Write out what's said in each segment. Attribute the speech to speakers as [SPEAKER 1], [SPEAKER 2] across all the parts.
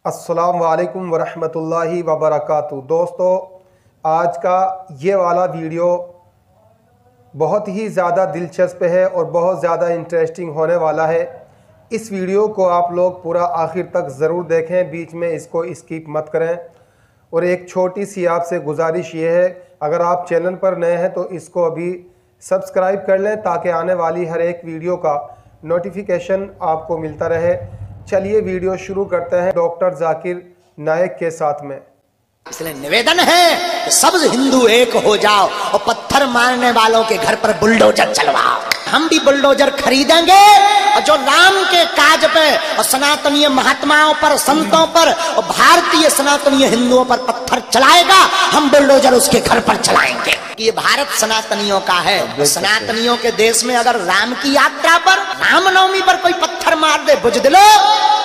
[SPEAKER 1] अस्सलाम वालेकुम वरहमतुल्लाहि वबरकातुहू। दोस्तों, आज का ये वाला वीडियो बहुत ही ज़्यादा दिलचस्प है और बहुत ज़्यादा इंटरेस्टिंग होने वाला है। इस वीडियो को आप लोग पूरा आखिर तक ज़रूर देखें, बीच में इसको स्किप मत करें। और एक छोटी सी आपसे गुजारिश ये है, अगर आप चैनल पर नए हैं तो इसको अभी सब्सक्राइब कर लें ताकि आने वाली हर एक वीडियो का नोटिफिकेशन आपको मिलता रहे। चलिए वीडियो शुरू करते हैं डॉक्टर जाकिर नायक के साथ में।
[SPEAKER 2] इसलिए निवेदन है कि सब हिंदू एक हो जाओ और पत्थर मारने वालों के घर पर बुलडोजर चलवाओ। हम भी बुलडोजर खरीदेंगे और जो राम के काज पे और सनातनीय महात्माओं पर, संतों पर और भारतीय सनातनीय हिंदुओं पर पत्थर चलाएगा, हम बुलडोजर उसके घर पर चलाएंगे। ये भारत सनातनियों का है। सनातनियों के देश में अगर राम की यात्रा पर, रामनवमी पर कोई पत्थर मार दे, बुझदिलो,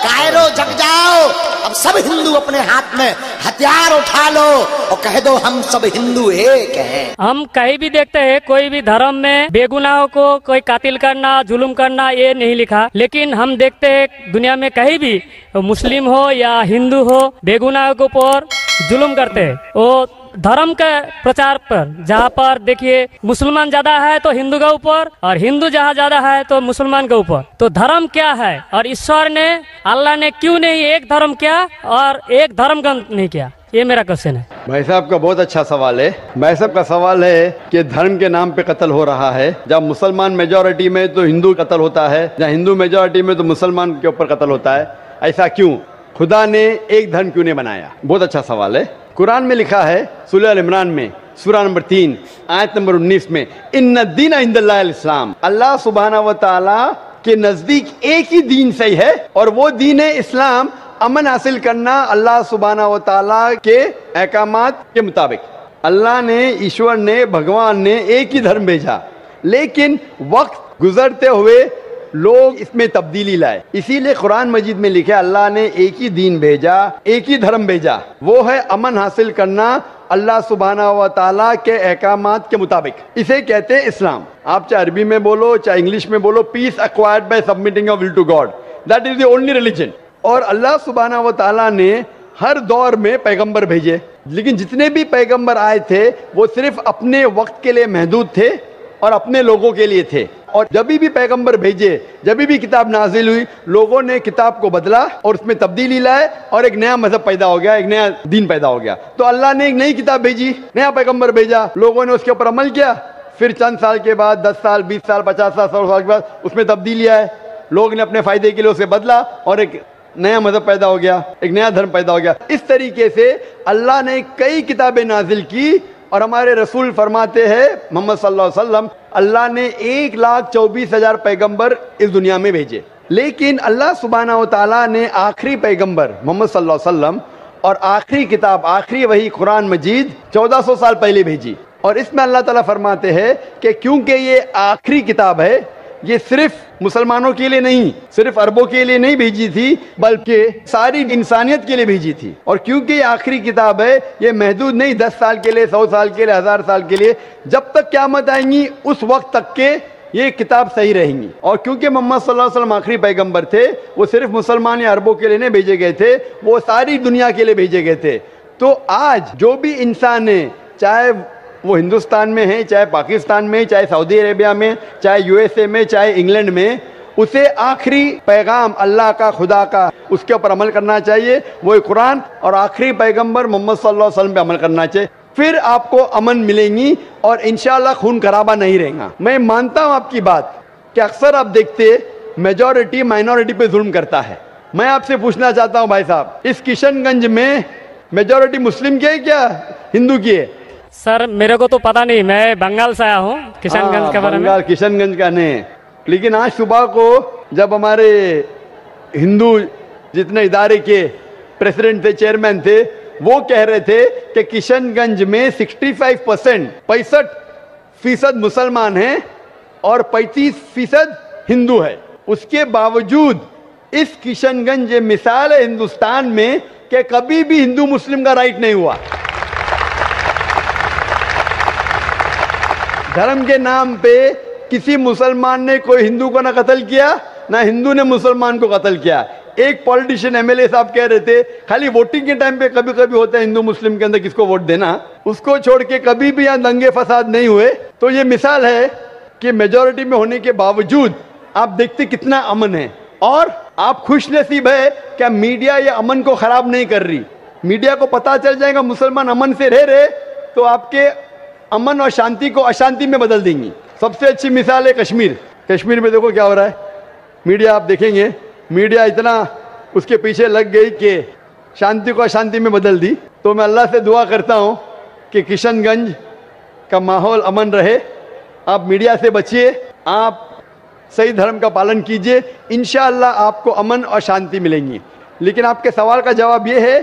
[SPEAKER 2] कायरो जग जाओ। अब सब हिंदू अपने हाथ में हथियार उठा लो और कह दो हम सब हिंदू एक हैं।
[SPEAKER 3] हम कहीं भी देखते हैं कोई भी धर्म में बेगुनाहों को कोई कातिल करना, जुल्म करना, ये नहीं लिखा। लेकिन हम देखते हैं दुनिया में कहीं भी मुस्लिम हो या हिंदू हो, बेगुनाहों के ऊपर जुल्म करते हैं। वो धर्म के प्रचार पर, जहाँ पर देखिए मुसलमान ज्यादा है तो हिंदू के ऊपर, और हिंदू जहाँ ज्यादा है तो मुसलमान के ऊपर। तो धर्म क्या है और ईश्वर ने, अल्लाह ने क्यों नहीं एक धर्म किया और एक धर्म ग्रंथ नहीं किया? ये मेरा क्वेश्चन है।
[SPEAKER 4] भाई साहब का बहुत अच्छा सवाल है। भाई साहब का सवाल है कि धर्म के नाम पे कत्ल हो रहा है। जब मुसलमान मेजॉरिटी में तो हिंदू कत्ल होता है, जहाँ हिंदू मेजॉरिटी में तो मुसलमान के ऊपर कत्ल होता है। ऐसा क्यों? खुदा ने एक धर्म क्यों नहीं बनाया? बहुत अच्छा सवाल है। कुरान में लिखा है सूरह अल इमरान में, सूरा नंबर 3 आयत नंबर 19 में, इन्ना दीन इंदल्लाहिल इस्लाम। अल्लाह सुब्हाना व तआला के नजदीक एक ही दीन सही है और वो दीन है इस्लाम। अमन हासिल करना अल्लाह सुब्हाना व तआला के अहकामात के मुताबिक। अल्लाह ने, ईश्वर ने, भगवान ने एक ही धर्म भेजा, लेकिन वक्त गुजरते हुए लोग इसमें तब्दीली लाए। इसीलिए कुरान मजीद में लिखा, अल्लाह ने एक ही दीन भेजा, एक ही धर्म भेजा, वो है अमन हासिल करना अल्लाह सुब्हाना व तआला के अहकामात के मुताबिक। इसे कहते हैं इस्लाम। आप चाहे अरबी में बोलो चाहे इंग्लिश में बोलो, peace acquired by submitting your will to God, that is the only religion. और अल्लाह सुब्हाना व तआला ने हर दौर में पैगंबर भेजे, लेकिन जितने भी पैगंबर आए थे वो सिर्फ अपने वक्त के लिए महदूद थे और अपने लोगों के लिए थे। और जब भी पैगंबर भेजे, जब भी किताब नाजिल हुई, लोगों ने किताब को बदला और उसमें तब्दीली लाए और एक नया मजहब पैदा हो गया, एक नया दीन पैदा हो गया। तो अल्लाह ने एक नई किताब भेजी, नया पैगंबर भेजा, लोगों ने उसके ऊपर अमल किया। फिर चंद साल के बाद, 10 साल, 20 साल, 50 साल, 100 साल के बाद उसमें तब्दीली आए, लोग ने अपने फायदे के लिए उसे बदला और एक नया मजहब पैदा हो गया, एक नया धर्म पैदा हो गया। इस तरीके से अल्लाह ने कई किताबें नाजिल की और हमारे रसूल फरमाते हैं मोहम्मद सल्लल्लाहु अलैहि वसल्लम, अल्लाह ने 1,24,000 पैगंबर इस दुनिया में भेजे। लेकिन अल्लाह सुब्हाना व तआला ने आखिरी पैगंबर मोहम्मद सल्लल्लाहु अलैहि वसल्लम और आखिरी किताब, आखिरी वही कुरान मजीद 1400 साल पहले भेजी। और इसमें अल्लाह ताला फरमाते हैं कि क्योंकि ये आखिरी किताब है, ये सिर्फ मुसलमानों के लिए नहीं, सिर्फ अरबों के लिए नहीं भेजी थी, बल्कि सारी इंसानियत के लिए भेजी थी। और क्योंकि ये आखिरी किताब है, ये महदूद नहीं 10 साल के लिए, 100 साल के लिए, 1000 साल के लिए, जब तक क़यामत आएंगी उस वक्त तक के ये किताब सही रहेंगी। और क्योंकि मोहम्मद सल्लल्लाहु अलैहि वसल्लम आखिरी पैगंबर थे, वो सिर्फ मुसलमान या अरबों के लिए नहीं भेजे गए थे, वो सारी दुनिया के लिए भेजे गए थे। तो आज जो भी इंसान है, चाहे वो हिंदुस्तान में है, चाहे पाकिस्तान में, चाहे सऊदी अरेबिया में, चाहे यूएसए में, चाहे इंग्लैंड में, उसे आखिरी पैगाम अल्लाह का, खुदा का, उसके ऊपर अमल करना चाहिए, वो कुरान और आखिरी पैगंबर मोहम्मद सल्लल्लाहु अलैहि वसल्लम पे अमल करना चाहिए। फिर आपको अमन मिलेंगी और इंशाअल्लाह खून खराबा नहीं रहेगा। मैं मानता हूँ आपकी बात कि अक्सर आप देखते मेजॉरिटी माइनॉरिटी पे जुल्म करता है। मैं आपसे पूछना चाहता हूँ भाई साहब, इस किशनगंज में मेजॉरिटी मुस्लिम की है क्या हिंदू की है?
[SPEAKER 3] सर मेरे को तो पता नहीं, मैं बंगाल से आया हूँ, किशनगंज के बारे में।
[SPEAKER 4] किशनगंज का नहीं, लेकिन आज सुबह को जब हमारे हिंदू जितने इदारे के प्रेसिडेंट थे, चेयरमैन थे, वो कह रहे थे कि किशनगंज में 65% मुसलमान हैं और 35% हिंदू है। उसके बावजूद इस किशनगंज ये मिसाल है हिंदुस्तान में कि कभी भी हिंदू मुस्लिम का राइट नहीं हुआ। धर्म के नाम पे किसी मुसलमान ने कोई हिंदू को ना कत्ल किया, ना हिंदू ने मुसलमान को कत्ल किया। एक पॉलिटिशियन एमएलए साहब कह रहे थे खाली वोटिंग के टाइम पे कभी कभी होता है हिंदू मुस्लिम के अंदर किसको वोट देना, उसको छोड़ के कभी भी यहाँ दंगे फसाद नहीं हुए। तो ये मिसाल है कि मेजॉरिटी में होने के बावजूद आप देखते कितना अमन है। और आप खुशनसीब है क्या मीडिया ये अमन को खराब नहीं कर रही। मीडिया को पता चल जाएगा मुसलमान अमन से रह रहे तो आपके अमन और शांति को अशांति में बदल देंगी। सबसे अच्छी मिसाल है कश्मीर। कश्मीर में देखो क्या हो रहा है, मीडिया आप देखेंगे, मीडिया इतना उसके पीछे लग गई कि शांति को अशांति में बदल दी। तो मैं अल्लाह से दुआ करता हूँ कि किशनगंज का माहौल अमन रहे। आप मीडिया से बचिए, आप सही धर्म का पालन कीजिए, इंशाअल्लाह आपको अमन और शांति मिलेंगी। लेकिन आपके सवाल का जवाब ये है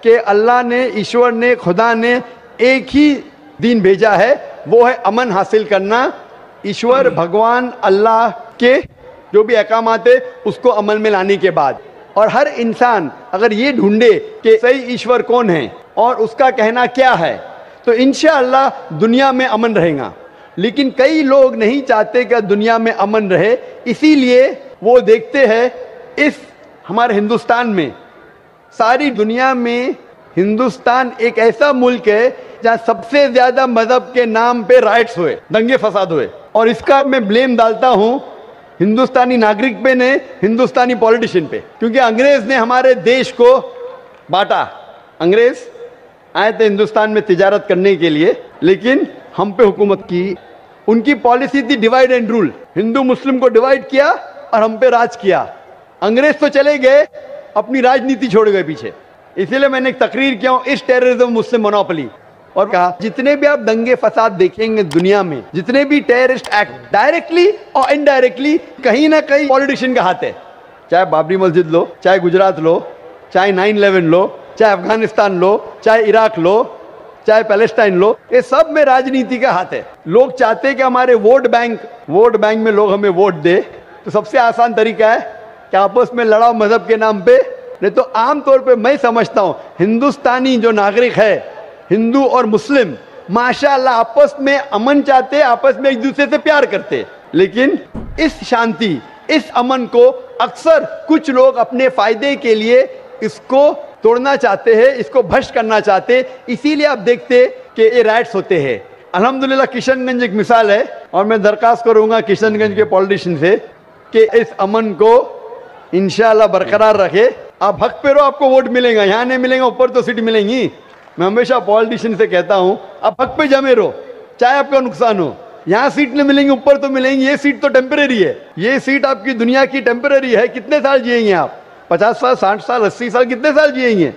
[SPEAKER 4] कि अल्लाह ने, ईश्वर ने, खुदा ने एक ही दीन भेजा है, वो है अमन हासिल करना। ईश्वर भगवान अल्लाह के जो भी अहकामात है उसको अमल में लाने के बाद, और हर इंसान अगर ये ढूंढे कि सही ईश्वर कौन है और उसका कहना क्या है तो इंशाअल्लाह दुनिया में अमन रहेगा। लेकिन कई लोग नहीं चाहते कि दुनिया में अमन रहे, इसीलिए वो देखते हैं इस हमारे हिंदुस्तान में, सारी दुनिया में हिंदुस्तान एक ऐसा मुल्क है जहां सबसे ज्यादा मजहब के नाम पे राइट्स हुए, दंगे फसाद हुए। और इसका मैं ब्लेम डालता हूं हिंदुस्तानी नागरिक पे ने, हिंदुस्तानी पॉलिटिशियन पे, क्योंकि अंग्रेज ने हमारे देश को बांटा। अंग्रेज आए थे हिंदुस्तान में तिजारत करने के लिए, लेकिन हम पे हुकूमत की। उनकी पॉलिसी थी डिवाइड एंड रूल, हिंदू मुस्लिम को डिवाइड किया और हम पे राज किया। अंग्रेज तो चले गए, अपनी राजनीति छोड़ गए पीछे। इसीलिए मैंने एक तकरीर किया इस टेररिज्म मुस्लिम मोनोपोली, और कहा जितने भी आप दंगे फसाद देखेंगे दुनिया में, जितने भी टेररिस्ट एक्ट डायरेक्टली और इनडायरेक्टली कहीं ना कहीं पॉलिटिशियन का हाथ है। चाहे बाबरी मस्जिद लो, चाहे गुजरात लो, चाहे 9/11 लो, चाहे अफगानिस्तान लो, चाहे इराक लो, चाहे पैलेस्टाइन लो, ये सब में राजनीति का हाथ है। लोग चाहते हैं कि हमारे वोट बैंक में लोग हमें वोट दे, तो सबसे आसान तरीका है कि आपस में लड़ाओ मजहब के नाम पे। नहीं तो आमतौर पे मैं समझता हूं हिंदुस्तानी जो नागरिक है, हिंदू और मुस्लिम, माशाअल्लाह आपस में अमन चाहते, आपस में एक दूसरे से प्यार करते। लेकिन इस शांति, इस अमन को अक्सर कुछ लोग अपने फायदे के लिए इसको तोड़ना चाहते हैं, इसको भ्रष्ट करना चाहते हैं। इसीलिए आप देखते कि ये राइट्स होते हैं। अल्हम्दुलिल्लाह किशनगंज एक मिसाल है, और मैं दरखास्त करूंगा किशनगंज के पॉलिटिशियन से कि इस अमन को इंशाअल्लाह बरकरार रखे। आप हक पे रहो, आपको वोट मिलेगा। यहाँ नहीं मिलेगा, ऊपर तो सीट मिलेंगी। मैं हमेशा पॉलिटिशियन से कहता हूँ आप हक पे जमे रहो, चाहे आपका नुकसान हो। यहाँ सीट नहीं मिलेंगी, ऊपर तो मिलेंगी। ये सीट तो टेम्परेरी है, ये सीट आपकी दुनिया की टेम्परेरी है। कितने साल जिएंगे आप? 50 साल, 60 साल, 80 साल, कितने साल जिएंगे?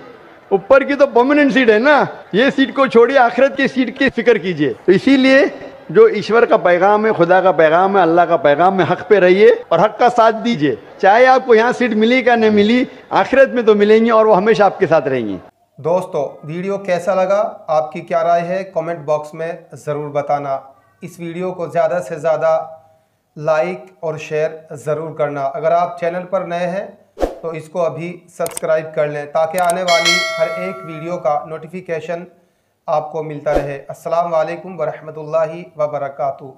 [SPEAKER 4] ऊपर की तो परमानेंट सीट है ना। ये सीट को छोड़िए, आखिरत की सीट की फिक्र कीजिए। तो इसीलिए जो ईश्वर का पैगाम है, खुदा का पैगाम है, अल्लाह का पैगाम है, हक पे रहिए और हक का साथ दीजिए। चाहे आपको यहाँ सीट मिली का नहीं मिली, आखिरत में तो मिलेंगी और वो हमेशा आपके साथ रहेंगी।
[SPEAKER 1] दोस्तों, वीडियो कैसा लगा, आपकी क्या राय है, कमेंट बॉक्स में ज़रूर बताना। इस वीडियो को ज़्यादा से ज़्यादा लाइक और शेयर ज़रूर करना। अगर आप चैनल पर नए हैं तो इसको अभी सब्सक्राइब कर लें, ताकि आने वाली हर एक वीडियो का नोटिफिकेशन आपको मिलता रहे। अस्सलाम वालेकुम वरहमतुल्लाहि वबरकातुहू।